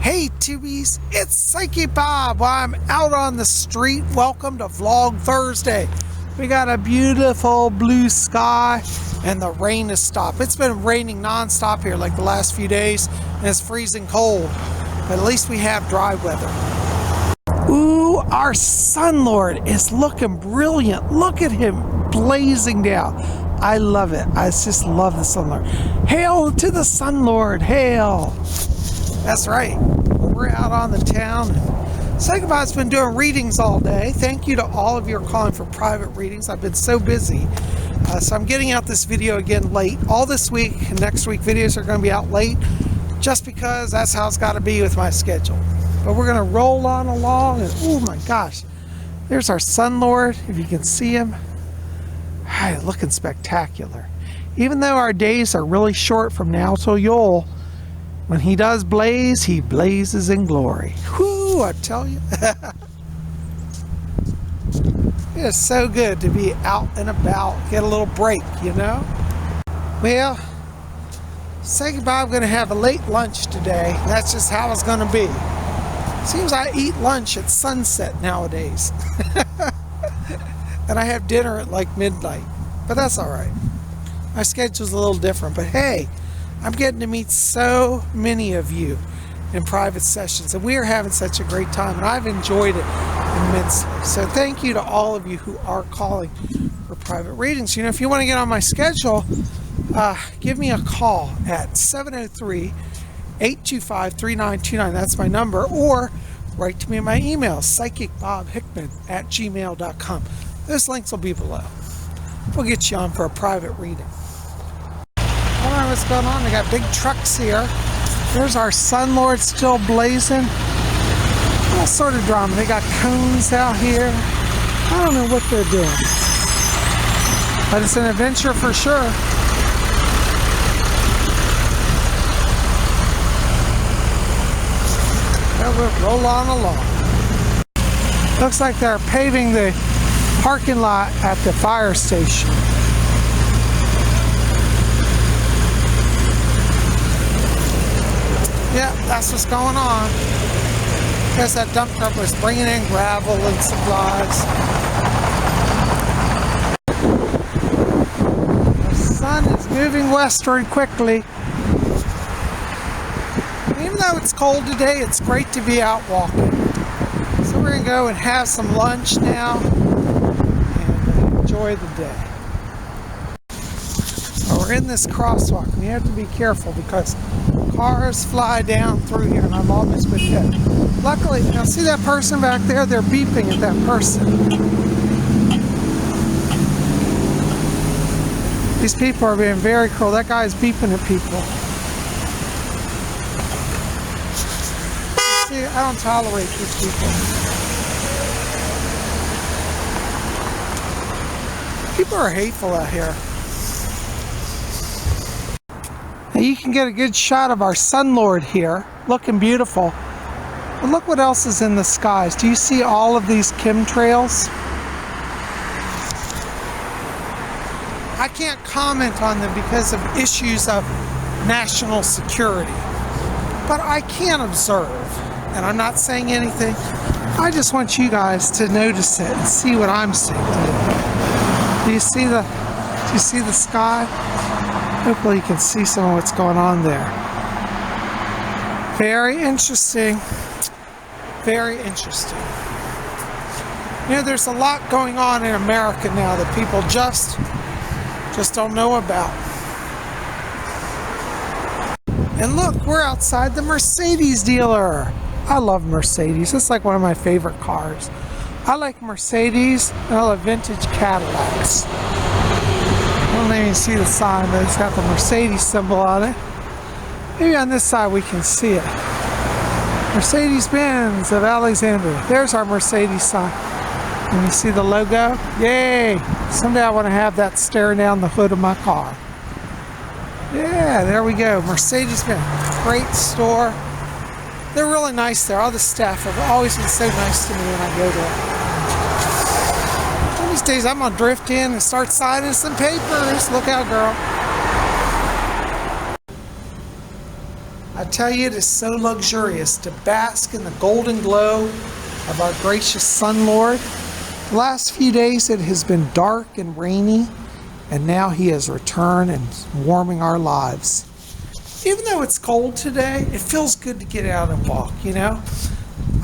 Hey tubies, it's Psychic Bob. I'm out on the street. Welcome to Vlog Thursday. We got a beautiful blue sky and the rain has stopped. It's been raining non-stop here like the last few days and it's freezing cold. But at least we have dry weather. Ooh, our Sun Lord is looking brilliant. Look at him blazing down. I love it. I just love the Sun Lord. Hail to the Sun Lord, hail. That's right. We're out on the town. Psychic Bob's been doing readings all day. Thank you to all of you who are calling for private readings. I've been so busy. So I'm getting out this video again late. All this week and next week videos are going to be out late just because that's how it's got to be with my schedule. But we're going to roll on along. And oh my gosh, there's our Sun Lord. If you can see him. Looking spectacular. Even though our days are really short from now till Yule, when he does blaze, he blazes in glory. Whoo, I tell you. It is so good to be out and about, get a little break, you know? Well, Psychic Bob going to have a late lunch today. That's just how it's going to be. Seems I eat lunch at sunset nowadays. And I have dinner at like midnight. But that's all right. My schedule's a little different. But hey, I'm getting to meet so many of you in private sessions, and we are having such a great time, and I've enjoyed it immensely. So thank you to all of you who are calling for private readings. You know, if you want to get on my schedule, give me a call at 703-825-3929. That's my number, or write to me in my email, PsychicBobHickman@gmail.com. Those links will be below. We'll get you on for a private reading. I don't know what's going on. They got big trucks here. There's our Sun Lord still blazing. All sort of drama. They got cones out here. I don't know what they're doing. But it's an adventure for sure. We'll roll on along. Looks like they're paving the parking lot at the fire station. Yeah, that's what's going on. Because that dump truck was bringing in gravel and supplies. The sun is moving westward quickly. Even though it's cold today, it's great to be out walking. So we're going to go and have some lunch now and enjoy the day. So we're in this crosswalk. We have to be careful because cars fly down through here and I've almost been hit. Luckily, now see that person back there? They're beeping at that person. These people are being very cruel. That guy's beeping at people. See, I don't tolerate these people. People are hateful out here. Now you can get a good shot of our Sun Lord here, looking beautiful. But look what else is in the skies. Do you see all of these chemtrails? I can't comment on them because of issues of national security. But I can observe, and I'm not saying anything. I just want you guys to notice it and see what I'm seeing. Do you see the sky? Hopefully you can see some of what's going on there. Very interesting. Very interesting. You know, there's a lot going on in America now that people just don't know about. And look, we're outside the Mercedes dealer. I love Mercedes. It's like one of my favorite cars. I like Mercedes and I love vintage Cadillacs. I don't even see the sign, but it's got the Mercedes symbol on it. Maybe on this side we can see it. Mercedes-Benz of Alexandria. There's our Mercedes sign. And you see the logo? Yay! Someday I want to have that staring down the hood of my car. Yeah, there we go. Mercedes-Benz. Great store. They're really nice there. All the staff have always been so nice to me when I go there. One of these days I'm going to drift in and start signing some papers. Look out, girl. I tell you, it is so luxurious to bask in the golden glow of our gracious Sun Lord. The last few days it has been dark and rainy, and now he has returned and warming our lives. Even though it's cold today, it feels good to get out and walk, you know?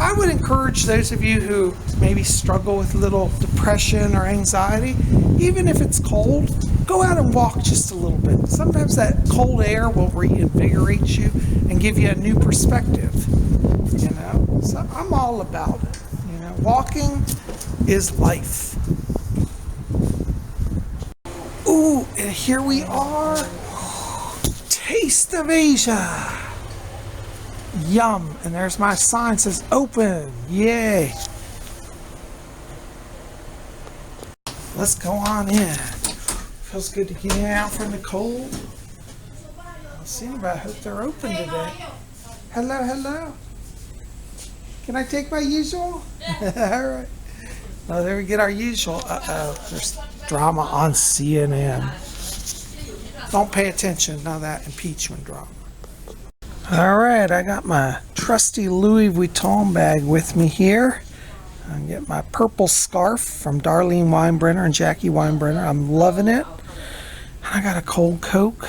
I would encourage those of you who maybe struggle with a little depression or anxiety, even if it's cold, go out and walk just a little bit. Sometimes that cold air will reinvigorate you and give you a new perspective, you know? So I'm all about it, you know? Walking is life. Ooh, and here we are. Taste of Asia. Yum. And there's my sign, says open. Yay. Let's go on in. Feels good to get out from the cold. I don't see anybody. I hope they're open today. Hello, hello. Can I take my usual? All right. Oh, there we get our usual. Uh-oh. There's drama on CNN. Don't pay attention. None of that impeachment drama. All right, I got my trusty Louis Vuitton bag with me here. I get my purple scarf from Darlene Weinbrenner and Jackie Weinbrenner. I'm loving it. I got a cold Coke,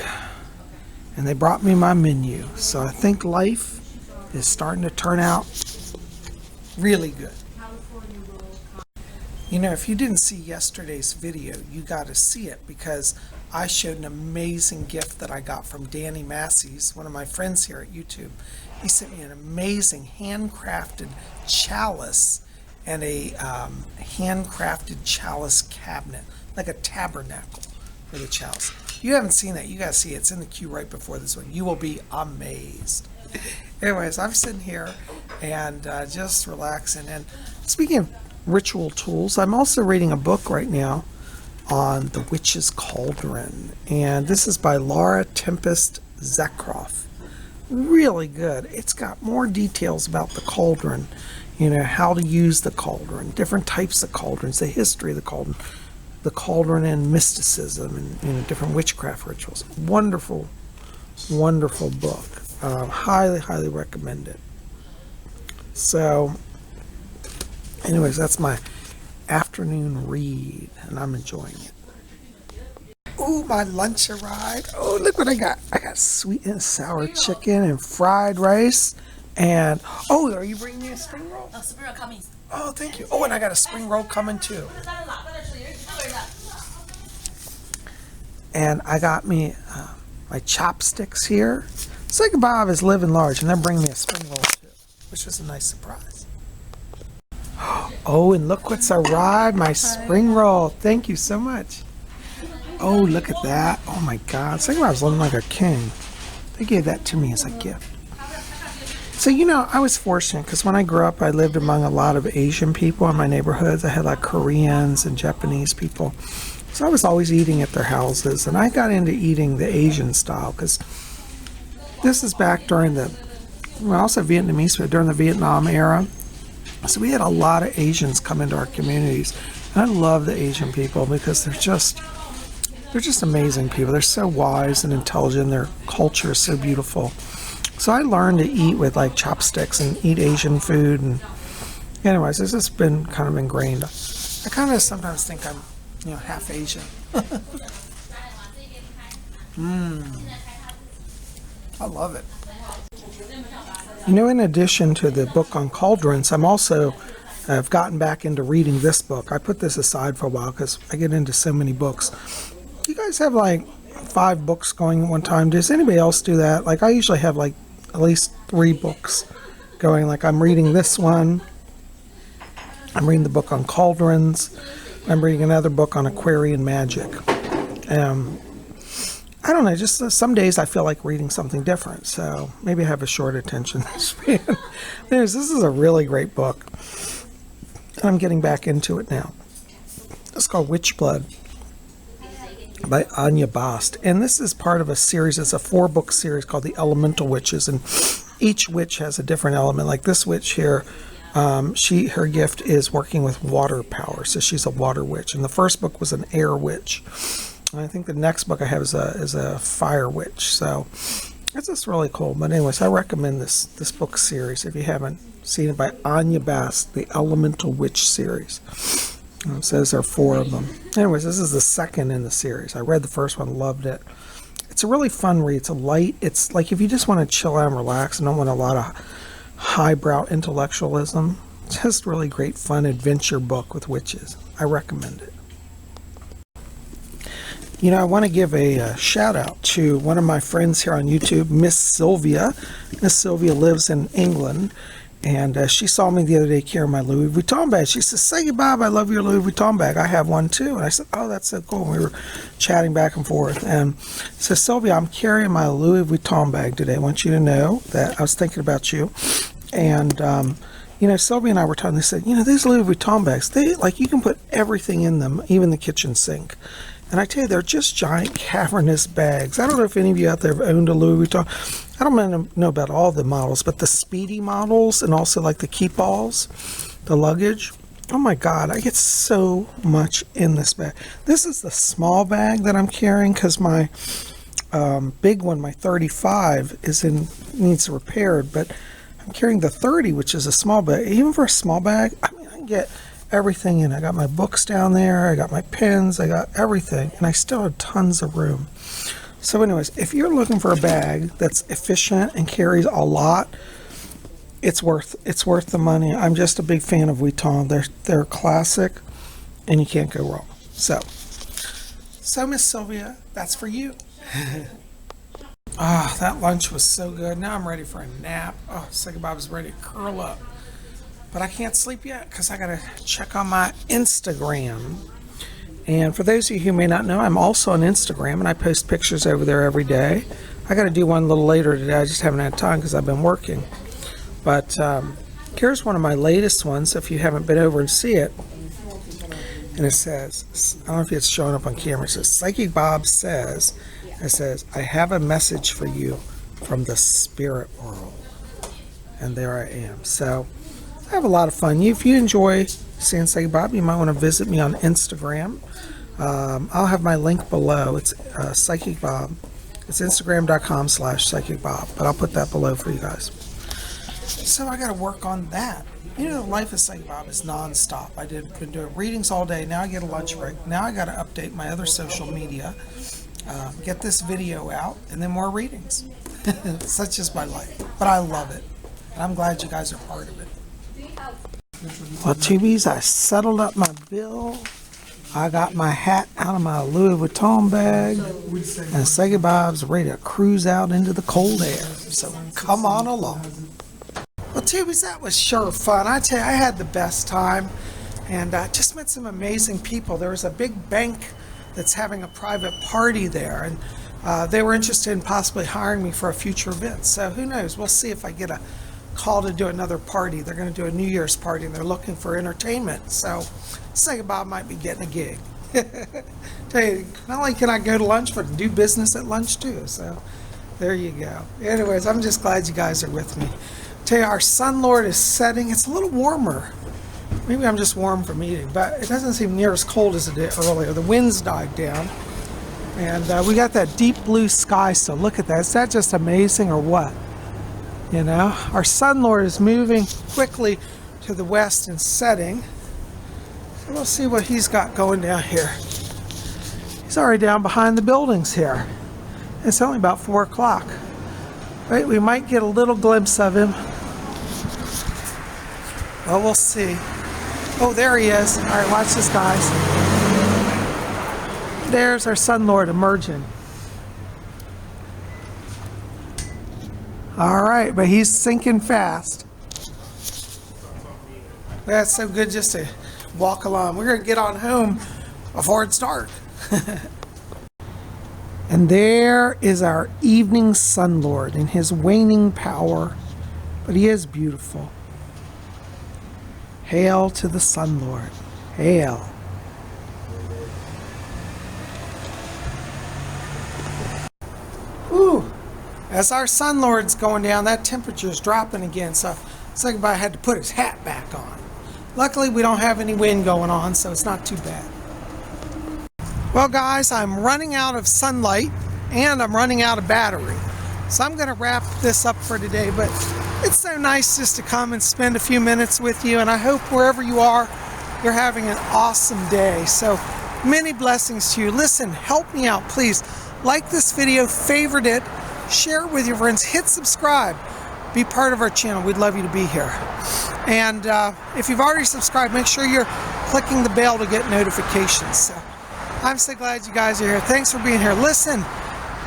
and they brought me my menu. So I think life is starting to turn out really good. You know, if you didn't see yesterday's video, you got to see it, because I showed an amazing gift that I got from Danny Massey's, one of my friends here at YouTube. He sent me an amazing handcrafted chalice and a handcrafted chalice cabinet, like a tabernacle for the chalice. If you haven't seen that, you got to see it. It's in the queue right before this one. You will be amazed. Anyways, I'm sitting here and just relaxing. And speaking of ritual tools, I'm also reading a book right now on the Witch's Cauldron, and this is by Laura Tempest Zakroff. Really good. It's got more details about the cauldron, you know, how to use the cauldron, different types of cauldrons, the history of the cauldron and mysticism, and, you know, different witchcraft rituals. Wonderful, wonderful book. Highly, highly recommend it. So anyways, that's my afternoon read, and I'm enjoying it. Ooh, my lunch arrived. Oh, look what I got. I got sweet and sour chicken and fried rice. And, oh, are you bringing me a spring roll? Oh, spring roll coming. Oh, thank you. Oh, and I got a spring roll coming too. And I got me my chopsticks here. Psychic Bob is living large, and they're bringing me a spring roll too, which was a nice surprise. Oh, and look what's arrived, my spring roll. Thank you so much. Oh, look at that. Oh my God. It's like I was living like a king. They gave that to me as a gift. So, you know, I was fortunate because when I grew up, I lived among a lot of Asian people in my neighborhoods. I had like Koreans and Japanese people. So I was always eating at their houses. And I got into eating the Asian style because this is back during the, well, also Vietnamese, but during the Vietnam era. So we had a lot of Asians come into our communities. And I love the Asian people because they're just amazing people. They're so wise and intelligent. Their culture is so beautiful. So I learned to eat with like chopsticks and eat Asian food. And anyways, it's just been kind of ingrained. I kind of sometimes think I'm, you know, half Asian. I love it. You know, in addition to the book on cauldrons, I've gotten back into reading this book. I put this aside for a while because I get into so many books. You guys have like 5 books going at one time. Does anybody else do that? Like I usually have like at least 3 books going. Like I'm reading this one. I'm reading the book on cauldrons. I'm reading another book on Aquarian magic. I don't know, just some days I feel like reading something different, so maybe I have a short attention span. This is a really great book. I'm getting back into it now. It's called Witch Blood by Anya Bast, and this is part of a series. It's a 4-book series called The Elemental Witches, and each witch has a different element. Like this witch here, her gift is working with water power, so she's a water witch. And the first book was an air witch. And I think the next book I have is a fire witch. So It's just really cool. But anyways, I recommend this book series if you haven't seen it, by Anya Bass, the Elemental Witch series. It says there are 4 of them. Anyways, this is the second in the series. I read the first one, loved it. It's a really fun read. It's a light. It's like if you just want to chill out and relax and don't want a lot of highbrow intellectualism, it's just really great fun adventure book with witches. I recommend it. You know, I want to give a shout out to one of my friends here on YouTube, Miss Sylvia. Miss Sylvia lives in England, and she saw me the other day carrying my Louis Vuitton bag. She says, "Say Bob, I love your Louis Vuitton bag. I have one too." And I said, "Oh, that's so cool." And we were chatting back and forth. And says, "Sylvia, I'm carrying my Louis Vuitton bag today. I want you to know that I was thinking about you." And you know, Sylvia and I were talking. They said, "You know, these Louis Vuitton bags, they like you can put everything in them, even the kitchen sink." And I tell you, they're just giant cavernous bags. I don't know if any of you out there have owned a Louis Vuitton. I don't know about all the models, but the Speedy models and also like the Keep-Alls, the luggage. Oh my God, I get so much in this bag. This is the small bag that I'm carrying because my big one, my 35, needs repaired. But I'm carrying the 30, which is a small bag. Even for a small bag, I mean, I can get everything in. I got my books down there, I got my pens, I got everything, and I still have tons of room. So anyways, if you're looking for a bag that's efficient and carries a lot, it's worth the money. I'm just a big fan of Vuitton. They're classic and you can't go wrong. So Miss Sylvia, that's for you. That lunch was so good. Now I'm ready for a nap. PsychicBob's ready to curl up. But I can't sleep yet because I got to check on my Instagram. And for those of you who may not know, I'm also on Instagram, and I post pictures over there every day. I got to do one a little later today. I just haven't had time because I've been working. But here's one of my latest ones, if you haven't been over and see it. And it says, I don't know if it's showing up on camera, it says, Psychic Bob says, it says, "I have a message for you from the spirit world." And there I am. So I have a lot of fun. If you enjoy seeing Psychic Bob, you might want to visit me on Instagram. I'll have my link below. It's Psychic Bob. It's Instagram.com/PsychicBob. But I'll put that below for you guys. So I got to work on that. You know, the life of Psychic Bob is non-stop. I've been doing readings all day. Now I get a lunch break. Now I got to update my other social media, get this video out, and then more readings. Such is my life. But I love it. And I'm glad you guys are part of it. Well, TVs, I settled up my bill. I got my hat out of my Louis Vuitton bag. And Psychic Bob's ready to cruise out into the cold air. So come on along. Well, TVs, that was sure fun. I tell you, I had the best time. And I just met some amazing people. There was a big bank that's having a private party there. And they were interested in possibly hiring me for a future event. So who knows? We'll see if I get a call to do another party. They're going to do a New Year's party and they're looking for entertainment. So Psychic Bob might be getting a gig. Tell you, not only can I go to lunch, but do business at lunch too. So there you go. Anyways, I'm just glad you guys are with me. Tell you, our Sun Lord is setting. It's a little warmer. Maybe I'm just warm from eating, but it doesn't seem near as cold as it did earlier. The winds died down. And we got that deep blue sky, so look at that. Is that just amazing or what? You know, our Sun Lord is moving quickly to the west and setting. So we'll see what he's got going down here. He's already down behind the buildings here. It's only about 4 o'clock. Right, we might get a little glimpse of him. Well, we'll see. Oh, there he is. All right, watch this, guys. There's our Sun Lord emerging. All right, but he's sinking fast. That's so good just to walk along. We're going to get on home before it's dark. And there is our evening Sun Lord in his waning power, but he is beautiful. Hail to the Sun Lord. Hail. Ooh. As our Sun Lord's going down, that temperature is dropping again, so Psychic Bob had to put his hat back on. Luckily, we don't have any wind going on, so it's not too bad. Well, guys, I'm running out of sunlight, and I'm running out of battery. So I'm going to wrap this up for today, but it's so nice just to come and spend a few minutes with you, and I hope wherever you are, you're having an awesome day. So many blessings to you. Listen, help me out, please. Like this video, favorite it, share it with your friends, hit subscribe, be part of our channel. We'd love you to be here. And if you've already subscribed, make sure you're clicking the bell to get notifications. So I'm so glad you guys are here. Thanks for being here. Listen,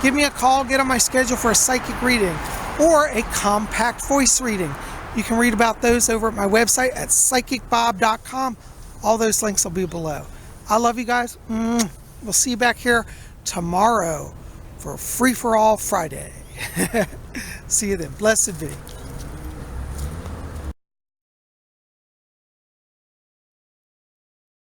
give me a call, get on my schedule for a psychic reading or a compact voice reading. You can read about those over at my website at PsychicBob.com. All those links will be below. I love you guys. We'll see you back here tomorrow for Free for All Friday. See you then. Blessed be.